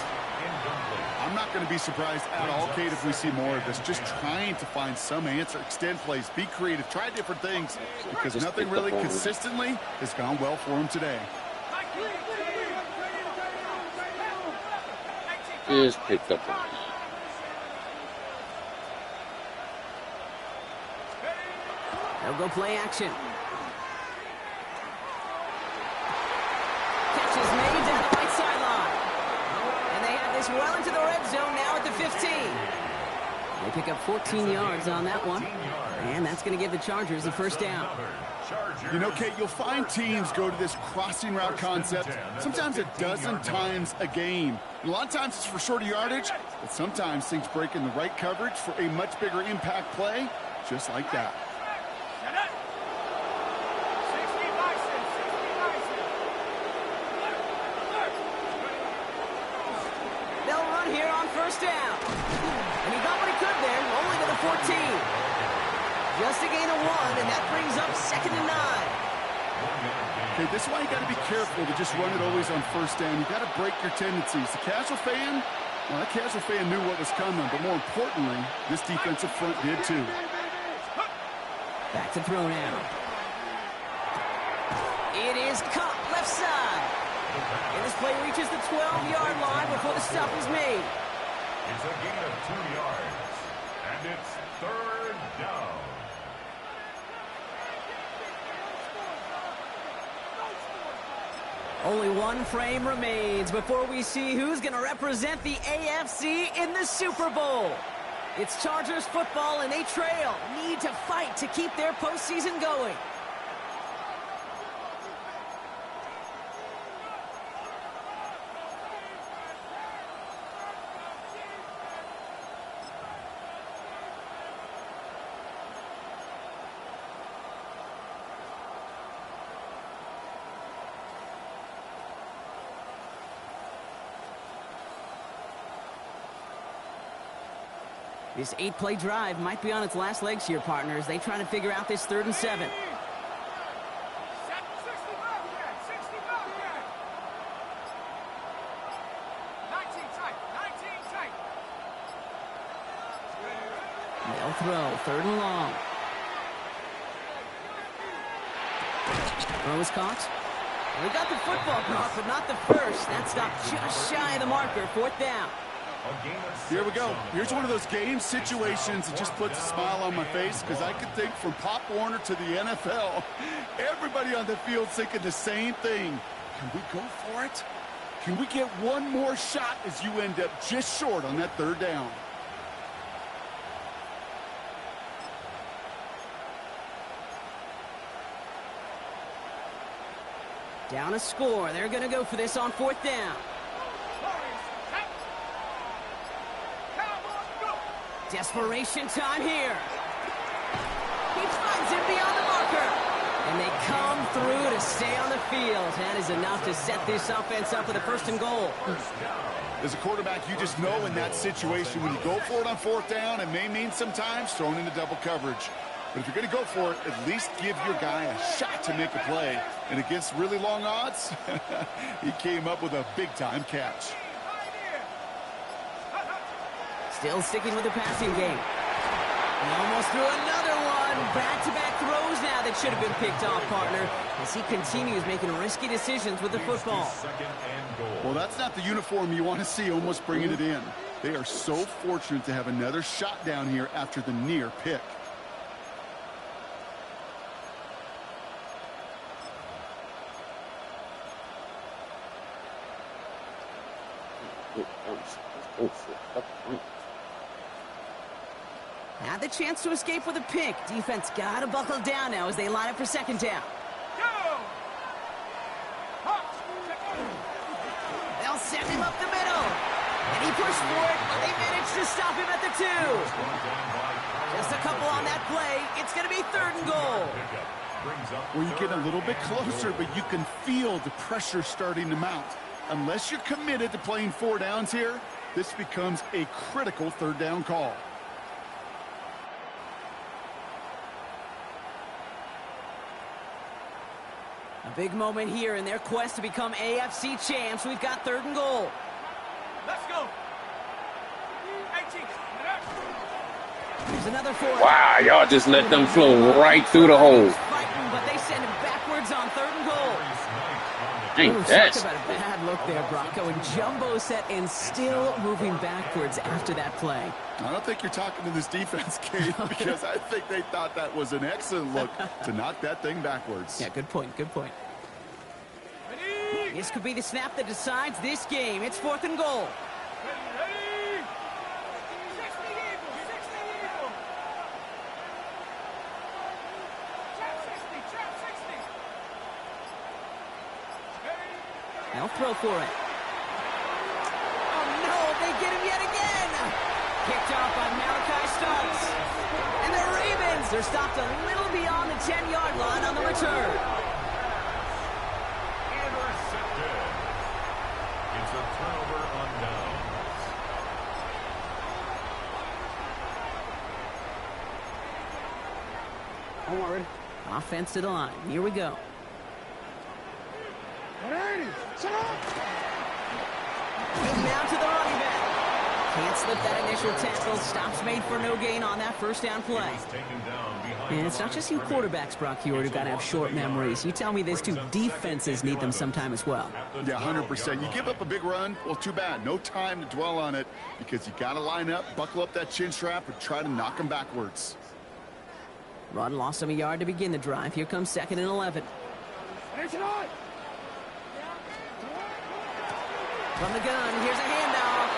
Speaker 6: I'm not going to be surprised at all, Kate, if we see more of this. Just trying to find some answer, extend plays, be creative, try different things, because nothing really consistently has gone well for him today.
Speaker 1: Is picked up.
Speaker 4: They'll go play action. Catch is made down the right sideline. And they have this well into the red zone now at the 15. They pick up 14 yards on that one. And that's going to give the Chargers the first down.
Speaker 6: You know, Kate, you'll find teams go to this crossing route concept sometimes a dozen times a game. A lot of times it's for shorter yardage, but sometimes things break in the right coverage for a much bigger impact play, just like that.
Speaker 4: They'll run here on first down. And he got what he could there, only to the 14. Just a gain of 1, and that brings up 2nd and 9.
Speaker 6: Okay, this is why you got to be careful to just run it always on first down. You got to break your tendencies. The casual fan, well, that casual fan knew what was coming, but more importantly, this defensive front did too.
Speaker 4: Back to throw now. It is caught left side. And this play reaches the 12-yard line before the stop is made.
Speaker 5: It's a gain of 2 yards, and it's 3rd down.
Speaker 4: Only one frame remains before we see who's going to represent the AFC in the Super Bowl. It's Chargers football, and they trail. Need to fight to keep their postseason going. This 8-play drive might be on its last legs here, partners. They try to figure out this 3rd and 7. They'll throw 3rd and long. Throw is caught. We got the football caught, but not the first. That stopped just shy of the marker. 4th down.
Speaker 6: Here we go. Here's one of those game situations that just puts a smile on my face because I could think from Pop Warner to the NFL, everybody on the field's thinking the same thing. Can we go for it? Can we get one more shot as you end up just short on that third down?
Speaker 4: Down a score. They're going to go for this on fourth down. Desperation time here. He finds him beyond the marker. And they come through to stay on the field. That is enough to set this offense up with a first and goal.
Speaker 6: As a quarterback, you just know in that situation when you go for it on fourth down, it may mean sometimes thrown into double coverage. But if you're going to go for it, at least give your guy a shot to make a play. And against really long odds, he came up with a big-time catch.
Speaker 4: Still sticking with the passing game. He almost threw another one. Back-to-back throws now that should have been picked off, partner, as he continues making risky decisions with the football.
Speaker 6: Well, that's not the uniform you want to see almost bringing it in. They are so fortunate to have another shot down here after the near pick.
Speaker 4: Had the chance to escape with a pick. Defense got to buckle down now as they line up for second down. They'll send him up the middle. And he pushed for it, but they managed to stop him at the 2. Just a couple on that play. It's going to be third and goal.
Speaker 6: Well, you get a little bit closer, but you can feel the pressure starting to mount. Unless you're committed to playing 4 downs here, this becomes a critical third down call.
Speaker 4: A big moment here in their quest to become AFC champs. We've got third and goal.
Speaker 3: Let's go. 18.
Speaker 4: Here's another 4.
Speaker 1: Wow, y'all just let them flow right through the hole.
Speaker 4: Fighting, but they send him backwards on third and goal.
Speaker 1: Ain't
Speaker 4: Ooh,
Speaker 1: that?
Speaker 4: talk about a bad look there, Bronco. And jumbo set and still moving backwards after that play.
Speaker 6: I don't think you're talking to this defense, Kate, because I think they thought that was an excellent look to knock that thing backwards.
Speaker 4: Yeah, good point, good point. This could be the snap that decides this game. It's fourth and goal. They'll throw for it. Oh, no, they get him yet again. Kicked off by Malachi Starks. And the Ravens are stopped a little beyond the 10-yard line on the return.
Speaker 5: Intercepted. It's a turnover on downs.
Speaker 7: I'm already.
Speaker 4: Offense to the line. Here we go.
Speaker 7: 180. Set up.
Speaker 4: And now to the running back. Can't slip that initial tackle. Stops made for no gain on that first down play. And it's not just you quarterbacks, Brock Huard, who've got to have short memories. You tell me these two defenses need them sometime as well.
Speaker 6: Yeah, 100%. You give up a big run, well, too bad. No time to dwell on it because you got to line up, buckle up that chin strap, and try to knock them backwards.
Speaker 4: Run lost him a yard to begin the drive. Here comes second and 11. From the gun, here's a handoff.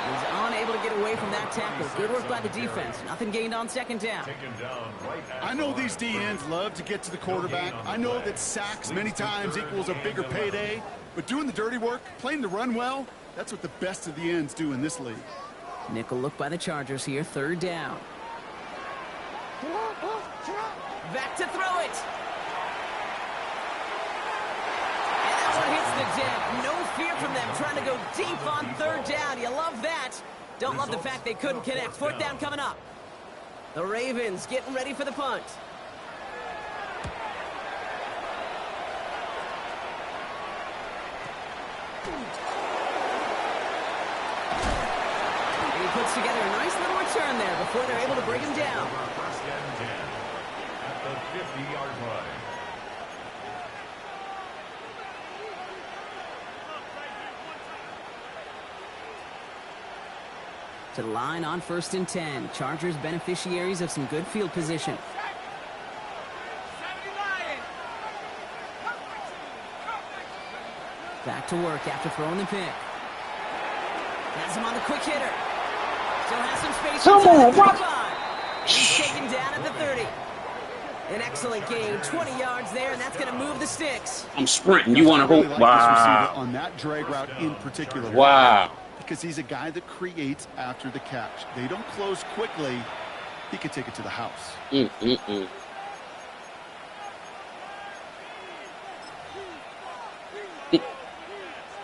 Speaker 4: He's unable to get away from that tackle. Good work by the defense. Nothing gained on second down.
Speaker 6: I know these DNs love to get to the quarterback. I know that sacks many times equals a bigger payday. But doing the dirty work, playing the run well, that's what the best of the ends do in this league.
Speaker 4: Nickel look by the Chargers here. Third down. Back to throw it. And that one hits the deck. No fear from them trying to go deep on third down. You love that. Don't love the fact they couldn't connect. Fourth down coming up. The Ravens getting ready for the punt. And he puts together a nice little return there before they're able to bring him down.
Speaker 5: First and 10 at the 50-yard line.
Speaker 4: To the line on 1st and 10. Chargers beneficiaries of some good field position. Back to work after throwing the pick. Has him on the quick hitter. Still has some space.
Speaker 1: Come on, what?
Speaker 4: He's taken down at the 30. An excellent game. 20 yards there, and that's going to move the sticks.
Speaker 1: I'm sprinting. You want to hope?
Speaker 6: Like
Speaker 1: Wow.
Speaker 6: on that drag route in particular.
Speaker 1: Wow.
Speaker 6: Because he's a guy that creates after the catch. They don't close quickly. He could take it to the house.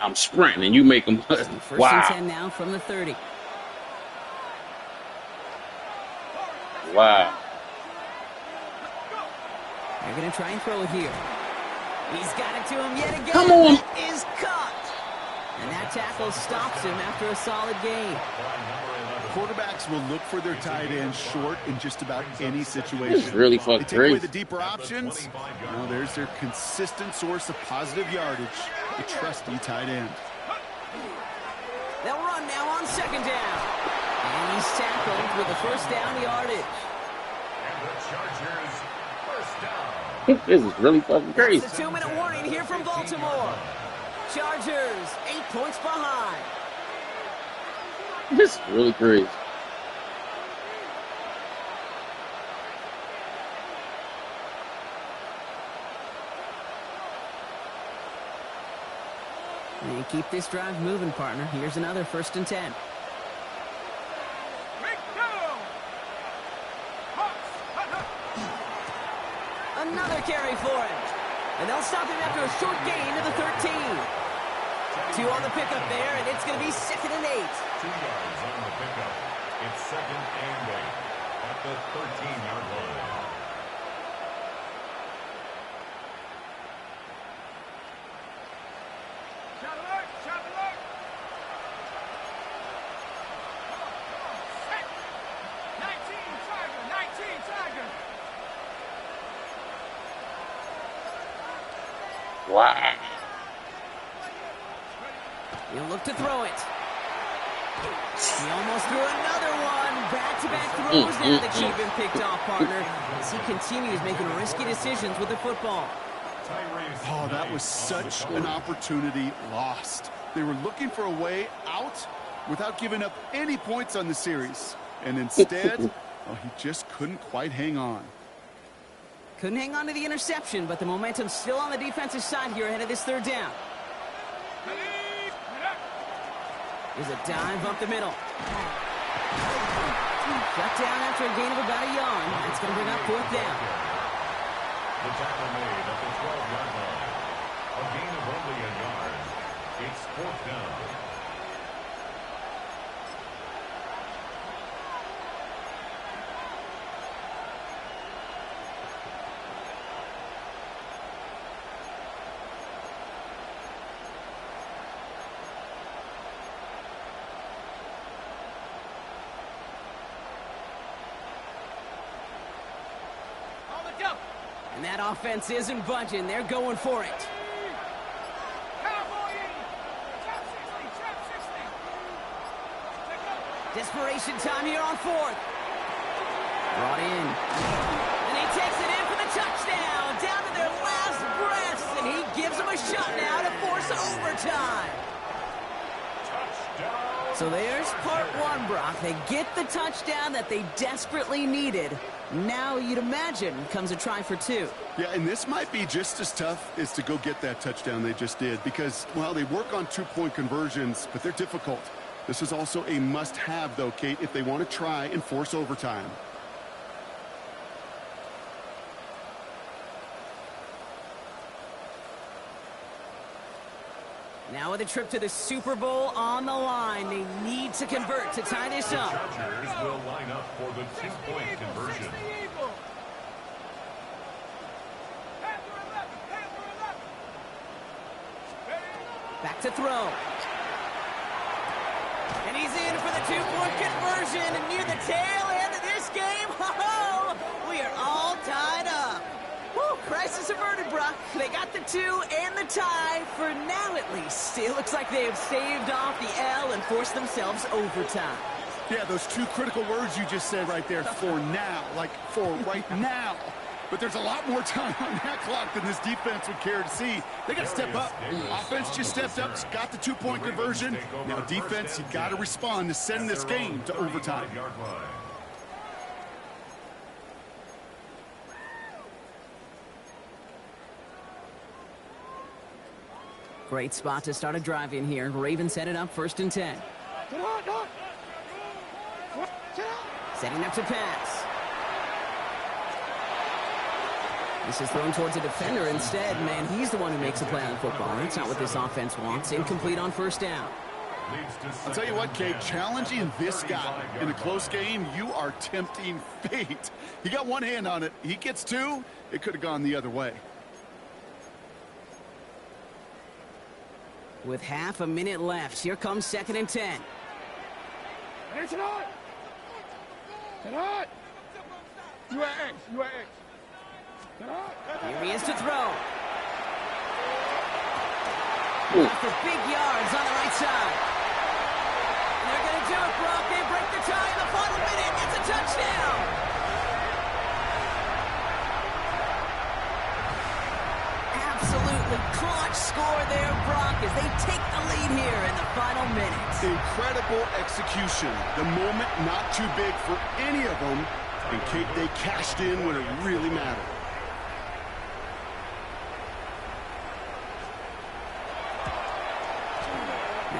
Speaker 1: I'm sprinting, and you make them.
Speaker 4: First
Speaker 1: Wow.
Speaker 4: and 10 now from the 30.
Speaker 1: Wow.
Speaker 4: They're going to try and throw it here. He's got it to him yet again.
Speaker 1: Come on.
Speaker 4: That is caught. And that tackle stops him after a solid gain.
Speaker 6: Quarterbacks will look for their tight end short in just about any situation.
Speaker 1: This is really
Speaker 6: They
Speaker 1: fucking
Speaker 6: take away
Speaker 1: crazy.
Speaker 6: the deeper options. Now there's their consistent source of positive yardage, the trusty tight end.
Speaker 4: They'll run now on 2nd down. And he's tackled with a 1st down yardage.
Speaker 5: And the Chargers, first down.
Speaker 1: This is really fucking crazy.
Speaker 4: It's a 2-minute warning here from Baltimore. Chargers, 8 points behind.
Speaker 1: This is really crazy.
Speaker 4: And keep this drive moving, partner. Here's another 1st and 10. Another carry for him. And they'll stop him after a short gain to the 13. 2 on the pickup there, and it's going to be 2nd and 8.
Speaker 5: 2 yards on the pickup. It's 2nd and 8 at the 13-yard line.
Speaker 1: Wow.
Speaker 4: He'll look to throw it. He almost threw another one. Back-to-back throws there that should have been picked off, partner, as he continues making risky decisions with the football.
Speaker 6: Oh, that was such an opportunity lost. They were looking for a way out without giving up any points on the series. And instead, oh, he just couldn't quite hang on.
Speaker 4: Couldn't hang on to the interception, but the momentum's still on the defensive side here ahead of this 3rd down. There's a dive up the middle. Shut down after a gain of about a yard. That's going to bring up 4th down.
Speaker 5: The tackle made at the 12-yard line. A gain of only a yard. It's 4th down.
Speaker 4: And that offense isn't budging. They're going for it. Desperation time here on 4th. Brought in. And he takes it in for the touchdown. Down to their last breaths. And he gives them a shot now to force overtime. So there's part 1, Brock. They get the touchdown that they desperately needed. Now, you'd imagine, comes a try for 2.
Speaker 6: Yeah, and this might be just as tough as to go get that touchdown they just did because, well, they work on 2-point conversions, but they're difficult. This is also a must-have, though, Kate, if they want to try and force overtime.
Speaker 4: Now with a trip to the Super Bowl on the line, they need to convert to tie this up.
Speaker 5: The Chargers will line up for the 2-point conversion.
Speaker 4: Back to throw. And he's in for the 2-point conversion. And near the tail end of this game, ho-ho, we are all tied up. Woo, crisis averted, Brock. They got the 2 and the tie, for now at least. It looks like they have staved off the L and forced themselves overtime.
Speaker 6: Yeah, those two critical words you just said right there, for now, like for right now. But there's a lot more time on that clock than this defense would care to see. They got to step up. Offense just stepped up, got the two-point conversion. Now defense, you got to respond to send this game to overtime.
Speaker 4: Great spot to start a drive in here. Ravens set it up 1st and 10. Setting up to pass. This is thrown towards a defender instead. Man, he's the one who makes a play on football. That's not what this offense wants. Incomplete on 1st down.
Speaker 6: I'll tell you what, Kate, challenging this guy in a close game, you are tempting fate. He got one hand on it. He gets two. It could have gone the other way.
Speaker 4: With half a minute left, here comes 2nd and 10. Here he is to throw. For big yards on the right side. And they're going to do it, Brock. They break the tie in the final minute. It's a touchdown. Absolutely clutch score there, Brock, as they take the lead here in the final minutes.
Speaker 6: Incredible execution. The moment not too big for any of them. And Kate, they cashed in when it really mattered.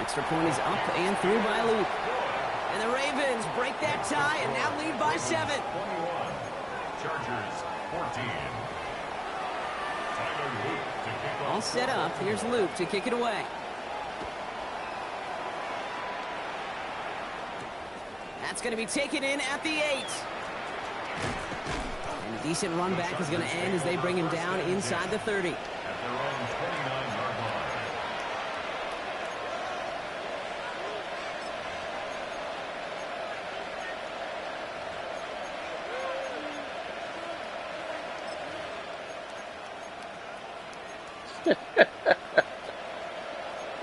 Speaker 4: Extra point is up and through by Luke. And the Ravens break that tie and now lead by 7.
Speaker 5: 21. Chargers 14. Tyler Luke to kick off.
Speaker 4: All set up. Here's Luke to kick it away. That's going to be taken in at the 8. And a decent run back is going to end as they bring him down inside the 30.
Speaker 5: At their own 29-yard line.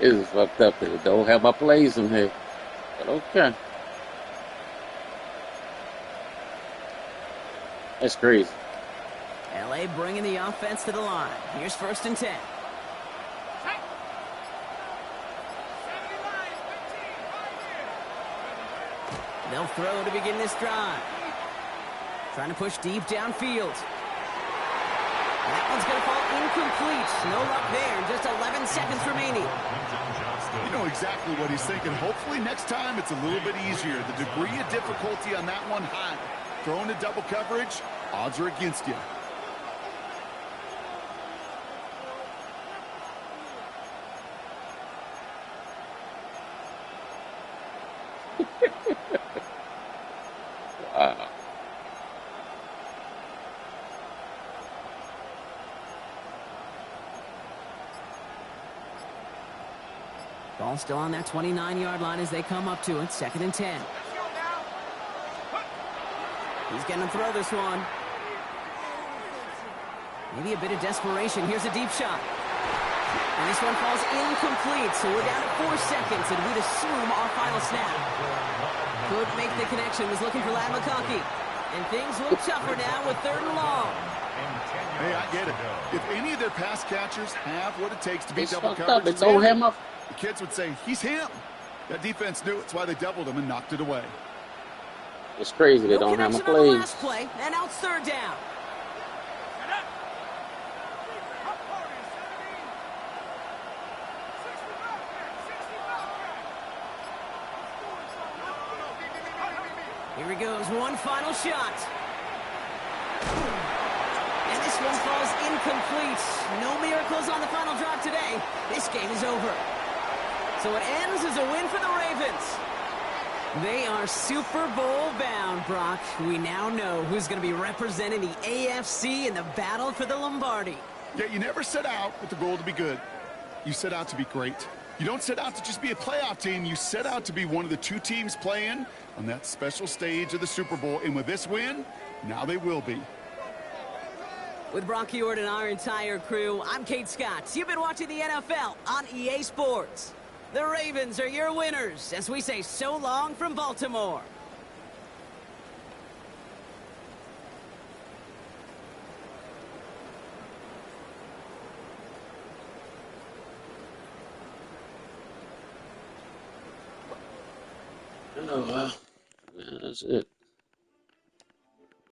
Speaker 1: This is fucked up. They don't have my plays in here. But okay. That's crazy.
Speaker 4: LA bringing the offense to the line. Here's 1st and 10. They'll throw to begin this drive. Trying to push deep downfield. That one's going to fall incomplete. No luck there. Just 11 seconds remaining.
Speaker 6: You know exactly what he's thinking. Hopefully next time it's a little bit easier. The degree of difficulty on that one high. Throwing to double coverage, odds are against you.
Speaker 1: Wow.
Speaker 4: Ball still on that 29-yard line as they come up to it. 2nd and 10. He's going to throw this one. Maybe a bit of desperation. Here's a deep shot. And this one falls incomplete, so we're down to 4 seconds, and we'd assume our final snap. Could make the connection. Was looking for Lad McConkey. And things look tougher now with 3rd and long.
Speaker 6: Hey, I get it. If any of their pass catchers have what it takes to beat
Speaker 1: It's
Speaker 6: double
Speaker 1: fucked
Speaker 6: coverage,
Speaker 1: up. It don't have my...
Speaker 6: the kids would say, he's him. That defense knew it's why they doubled him and knocked it away.
Speaker 1: It's crazy. They don't have my
Speaker 4: connection on the
Speaker 1: plays.
Speaker 4: last play, and now it's 3rd down. Here he goes, one final shot. And this one falls incomplete. No miracles on the final drive today. This game is over. So it ends as a win for the Ravens. They are Super Bowl bound, Brock. We now know who's going to be representing the AFC in the battle for the Lombardi.
Speaker 6: Yeah, you never set out with the goal to be good. You set out to be great. You don't set out to just be a playoff team. You set out to be one of the 2 teams playing on that special stage of the Super Bowl. And with this win, now they will be.
Speaker 4: With Brock Ewart and our entire crew, I'm Kate Scott. You've been watching the NFL on EA Sports. The Ravens are your winners as we say so long from Baltimore.
Speaker 1: Oh, well, yeah, that's it.